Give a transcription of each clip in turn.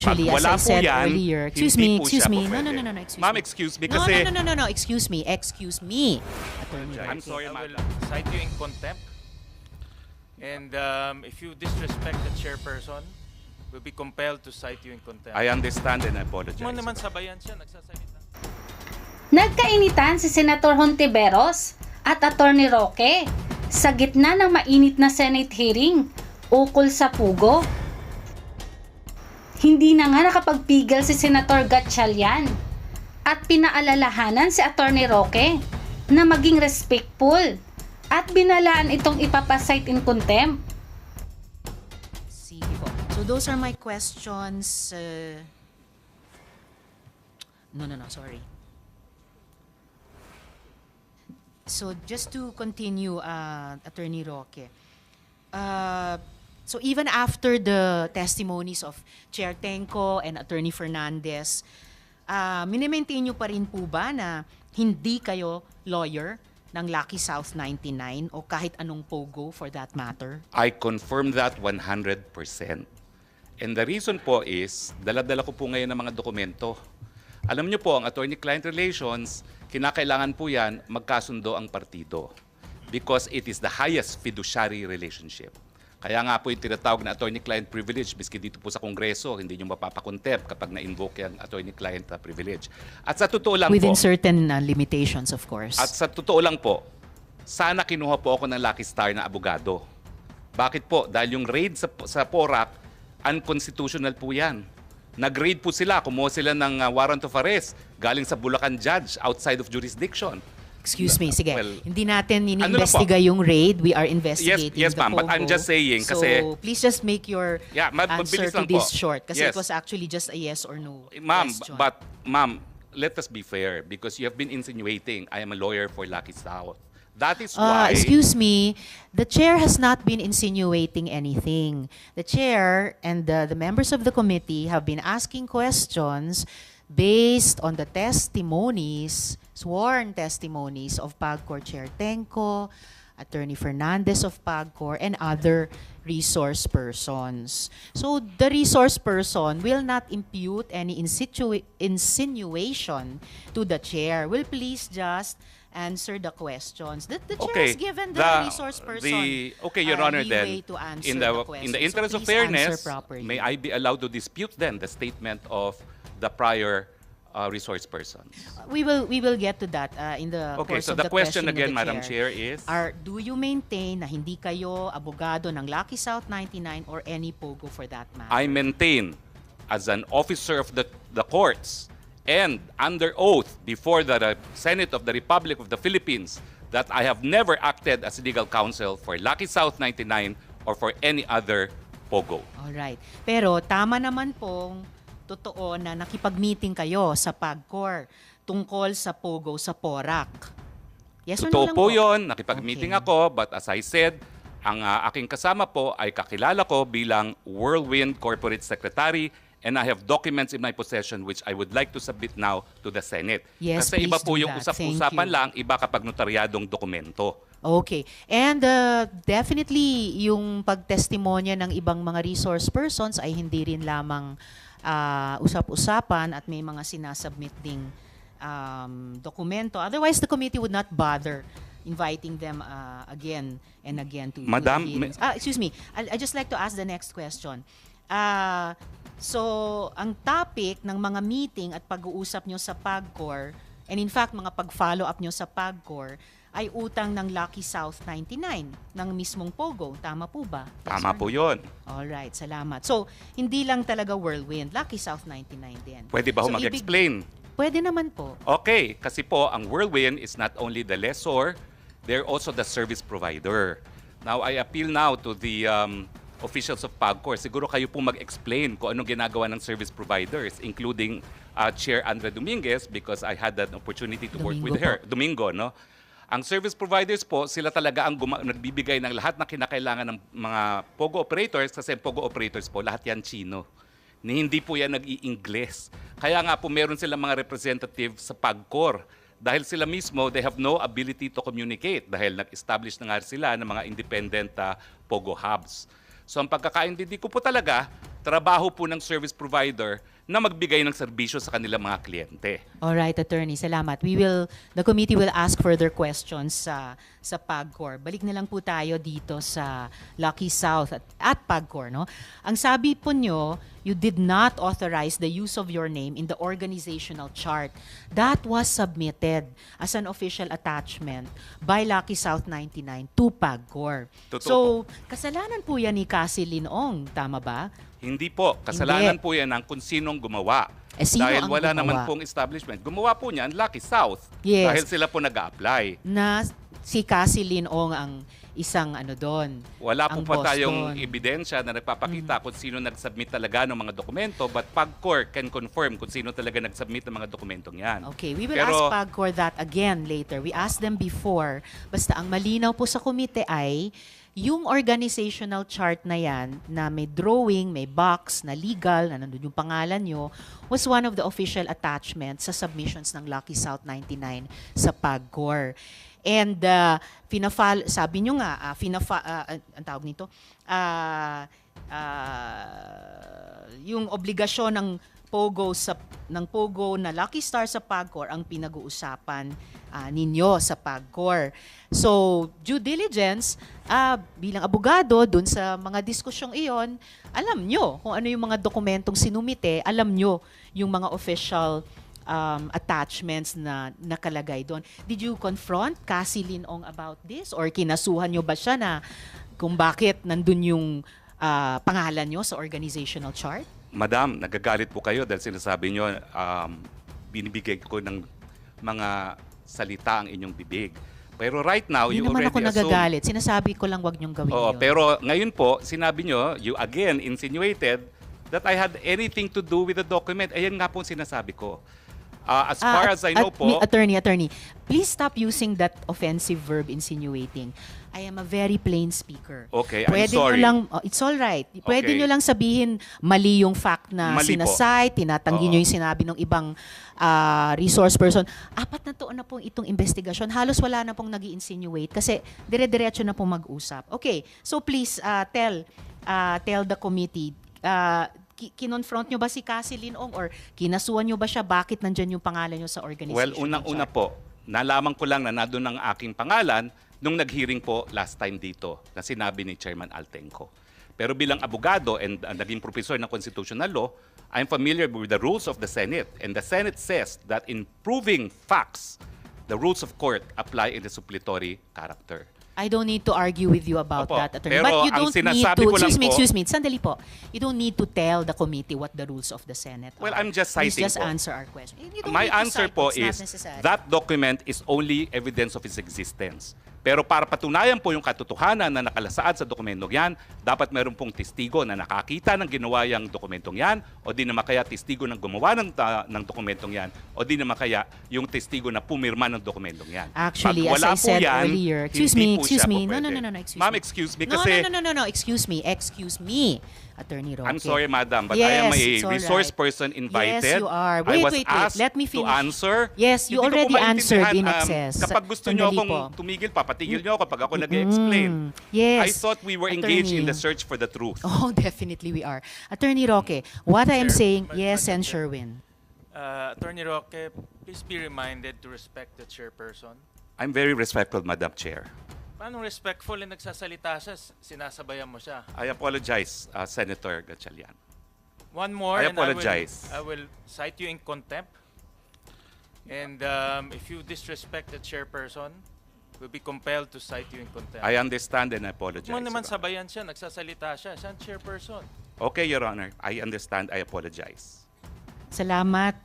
Actually, Pag as wala I po said yan, earlier, excuse hindi me, po excuse siya me. po No, pwede. excuse Ma'am, me. excuse me No, kasi... no, excuse me, Attorney I'm Roque. sorry, I will madam. cite you in contempt. And if you disrespect the chairperson, we'll be compelled to cite you in contempt. I understand and I apologize. Mo naman sabayan siya, nagsasalita. Nagkainitan si Senator Hontiveros at Attorney Roque sa gitna ng mainit na Senate hearing ukol sa pugo. Hindi na nga nakapagpigil si Senator Gatchalian at pinaalalahanan si Attorney Roque na maging respectful at binalaan itong ipapasight in contempt. Sige po. So those are my questions. No, sorry. So just to continue, Attorney Roque, so even after the testimonies of Chair Tenco and Attorney Fernandez, minimaintain nyo pa rin po ba na hindi kayo lawyer ng Lucky South 99 o kahit anong POGO for that matter? I confirm that 100%. And the reason po is, dala-dala ko po ngayon ng mga dokumento. Alam niyo po, ang attorney-client relations, kinakailangan po yan magkasundo ang partido because it is the highest fiduciary relationship. Kaya nga po yung tinatawag na attorney-client privilege, miski dito po sa Kongreso, hindi nyo mapapakontep kapag na-invoke yung attorney-client privilege. At sa totoo lang Within po, certain limitations, of course. at sa totoo lang po, sana kinuha po ako ng Lucky Star na abogado. Bakit po? Dahil yung raid sa PORAC, unconstitutional po yan. Nag-raid po sila, kumuha sila ng warrant of arrest galing sa Bulacan judge outside of jurisdiction. Excuse me, sige. Well, Hindi natin ano na ini-investiga yung raid. We are investigating Yes, the ma'am, but I'm POGO. just saying So, kasi- please just make your Yeah, answer mabilis to lang this po. short. Kasi it Yes. was actually just a yes or no Ma'am, question. but ma'am, let us be fair because you have been insinuating I am a lawyer for Lucky South. That is why... Excuse me, the chair has not been insinuating anything. The chair and the members of the committee have been asking questions based on the testimonies, sworn testimonies of PAGCOR Chair Tenco, Attorney Fernandez of PAGCOR, and other resource persons. So the resource person will not impute any insinuation to the chair. Will please just answer the questions. The chair has given the resource person Okay, Your Honor, leeway then, to answer in the the question. interest So of please answer fairness, properly. may I be allowed to dispute then the statement of the prior resource persons? We will get to that in the Okay, course so of the the question questioning again, of the Madam Chair, is... Do you maintain na hindi kayo abogado ng Lucky South 99 or any POGO for that matter? I maintain as an officer of the courts and under oath before the Senate of the Republic of the Philippines that I have never acted as legal counsel for Lucky South 99 or for any other POGO. Alright. Pero tama naman pong totoo na nakipag-meeting kayo sa PAGCOR tungkol sa POGO sa PORAC. Yes or no Totoo lang po yun, nakipag-meeting Okay. ako, but as I said, ang aking kasama po ay kakilala ko bilang Whirlwind Corporate Secretary and I have documents in my possession which I would like to submit now to the Senate. Yes, Kasi iba please po do yung that. usap-usapan Thank you. lang, iba kapag notaryadong dokumento. Okay. And definitely, yung pagtestimonya ng ibang mga resource persons ay hindi rin lamang usap-usapan at may mga sinasubmit ding dokumento. Otherwise, the committee would not bother inviting them again and again to Madam, the hearings. Excuse me. I just like to ask the next question. So, ang topic ng mga meeting at pag-uusap nyo sa PAGCOR, and in fact, mga pag-follow up nyo sa PAGCOR, ay utang ng Lucky South 99, ng mismong POGO. Tama po ba? Yes Tama or po no? yun. Alright, salamat. So, hindi lang talaga Whirlwind, Lucky South 99 din. Pwede ba ho So, mag-explain? Pwede naman po. Okay, kasi po ang Whirlwind is not only the lessor, they're also the service provider. Now, I appeal now to the officials of PAGCOR. Siguro kayo po mag-explain kung anong ginagawa ng service providers, including Chair Andrea Dominguez because I had an opportunity to work with Domingo her. Domingo, no? Ang service providers po, sila talaga ang nagbibigay ng lahat na kinakailangan ng mga POGO operators kasi POGO operators po, lahat yan Chino. Hindi po yan nag-i-Ingles. Kaya nga po meron silang mga representative sa PAGCOR. Dahil sila mismo, they have no ability to communicate dahil nag-establish na nga sila ng mga independent POGO hubs. So ang pagkakaintindi ko po talaga, trabaho po ng service provider na magbigay ng serbisyo sa kanilang mga kliyente. All right, attorney, salamat. The committee will ask further questions sa PAGCOR. Balik na lang po tayo dito sa Lucky South at PAGCOR, no? Ang sabi po nyo, you did not authorize the use of your name in the organizational chart. That was submitted as an official attachment by Lucky South 99 to PAGCOR. Totoo So, kasalanan po yan ni Cassie Linong, tama ba? Hindi po. Kasalanan Hindi. po yan ng kung sinong gumawa. Sino Dahil ang wala gumawa? naman pong establishment. Gumawa po niyan Lucky South. Yes. Dahil sila po nag-a-apply. Na si Cassie Linong ang isang doon. Wala po ang pa boss tayong doon. ebidensya na nagpapakita kung sino nag-submit talaga ng mga dokumento, but PAGCOR can confirm kung sino talaga nag-submit ng mga dokumentong yan. Okay, we will Pero- ask PAGCOR that again later. We asked them before. Basta ang malinaw po sa komite ay yung organizational chart na yan, na may drawing, may box, na legal, na nandun yung pangalan nyo, was one of the official attachments sa submissions ng Lucky South 99 sa PAGCOR. And sabi nyo nga, ang tawag nito, yung obligasyon ng Pogo na Lucky Star sa PAGCOR ang pinag-uusapan ninyo sa PAGCOR. So, due diligence, bilang abogado, dun sa mga diskusyong iyon, alam nyo kung ano yung mga dokumentong sinumite, alam nyo yung mga official attachments na nakalagay doon. Did you confront Cassie Linong about this? Or kinasuhan nyo ba siya na kung bakit nandun yung pangalan nyo sa organizational chart? Madam, nagagalit po kayo dahil sinasabi nyo, binibigay ko ng mga salita ang inyong bibig. Pero right now, Hindi you naman already ako assume... nagagalit. Sinasabi ko lang wag niyong gawin Oo, yun. pero ngayon po, sinabi nyo, you again insinuated that I had anything to do with the document. Ayan nga po ang sinasabi ko. As far as I know po... Attorney, please stop using that offensive verb insinuating. I am a very plain speaker. Okay, I'm Pwede sorry. Nyo lang, it's all right. Pwede Okay. nyo lang sabihin mali yung fact na Mali po. sinasite, tinatanggi Oo. nyo yung sinabi ng ibang resource person. 4 na taon na pong itong investigasyon. Halos wala na pong nag-insinuate kasi dire-diretso na pong mag-usap. Okay, so please tell the committee, kinonfront nyo ba si Cassie Linong or kinasuhan nyo ba siya? Bakit nandyan yung pangalan nyo sa organization? Well, unang-una po, nalaman ko lang na nandun ang aking pangalan nung nag-hearing po last time dito na sinabi ni Chairman Altenco. Pero bilang abogado and naging professor ng constitutional law, I'm familiar with the rules of the Senate. And the Senate says that in proving facts, the rules of court apply in the suppletory character. I don't need to argue with you about Opo, that, attorney. pero But you ang don't need sinasabi to, ko lang po- excuse me, sandali po. You don't need to tell the committee what the rules of the Senate Well, are. I'm just Please citing just po. answer our question. You don't My need to answer cite po what's not is necessary. that document is only evidence of its existence. Pero para patunayan po yung katotohanan na nakalasaad sa dokumentong yan, dapat meron pong testigo na nakakita ng ginawa yung dokumentong yan, o di naman kaya testigo ng gumawa ng dokumentong yan, o di naman kaya yung testigo na pumirma ng dokumentong yan. Actually, Pag as wala I po said yan, earlier, hindi po siya po No, pwede. excuse Ma'am, me. excuse me No, kasi... No, excuse me, Attorney Roque. I'm sorry, madam, but Yes, I am a it's all resource right. person invited. Yes, you are. I was Wait. asked Let me to finish. answer. Yes, you Hindi ko po already answered in maintindihan, excess. Kapag gusto nyo Sandali akong po. tumigil, papatigil nyo ako kapag ako nag-explain. Yes. I thought we were engaged in Attorney. the search for the truth. Oh, definitely we are. Attorney Roque, what I am Chair, saying, Madam yes, and Chair. Sherwin. Attorney Roque, please be reminded to respect the chairperson. I'm very respectful, Madam Chair. Paano respectful na nagsasalita siya, sinasabayan mo siya? I apologize, Senator Gatchalian. One more, I and apologize. I will cite you in contempt. And if you disrespect the chairperson, we'll be compelled to cite you in contempt. I understand and I apologize. Mo naman Your Honor. sabayan siya, nagsasalita siya, siya ang chairperson. Okay, Your Honor. I understand. I apologize. Salamat,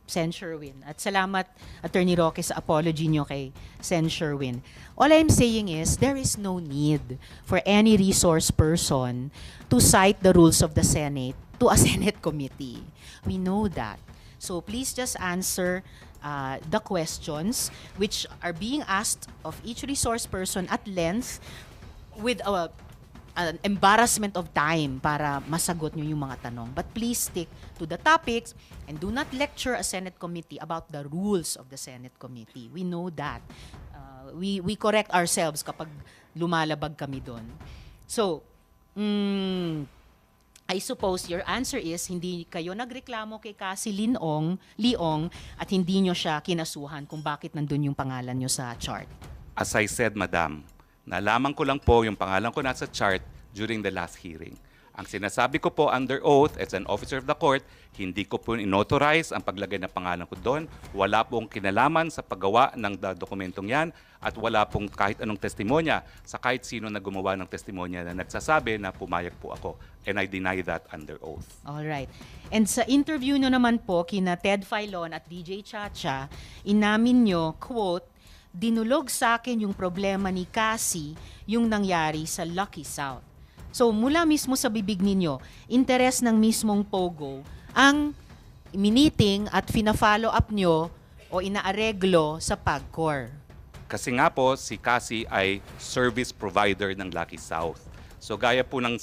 Sen Sherwin. At salamat, Attorney Roque, sa apology nyo kay Sen Sherwin. All I'm saying is, there is no need for any resource person to cite the rules of the Senate to a Senate committee. We know that. So please just answer the questions which are being asked of each resource person at length with an embarrassment of time para masagot nyo yung mga tanong. But please stick to the topics and do not lecture a Senate committee about the rules of the Senate committee. We know that. We correct ourselves kapag lumalabag kami doon. So, I suppose your answer is hindi kayo nagreklamo kay Cassie Leong at hindi nyo siya kinasuhan kung bakit nandun yung pangalan nyo sa chart. As I said, Madam, nalaman ko lang po yung pangalan ko nasa chart during the last hearing. Ang sinasabi ko po under oath as an officer of the court, hindi ko po inauthorize ang paglagay ng pangalan ko doon. Wala pong kinalaman sa paggawa ng dokumentong yan at wala pong kahit anong testimonya sa kahit sino na gumawa ng testimonya na nagsasabi na pumayag po ako. And I deny that under oath. All right. And sa interview nyo naman po kina Ted Filon at DJ Chacha, inamin nyo, quote, dinulog sa akin yung problema ni Cassie yung nangyari sa Lucky South. So mula mismo sa bibig ninyo, interes ng mismong Pogo ang miniting at fina-follow up nyo o inaareglo sa PAGCOR. Kasi nga po, si Cassie ay service provider ng Lucky South. So gaya po ng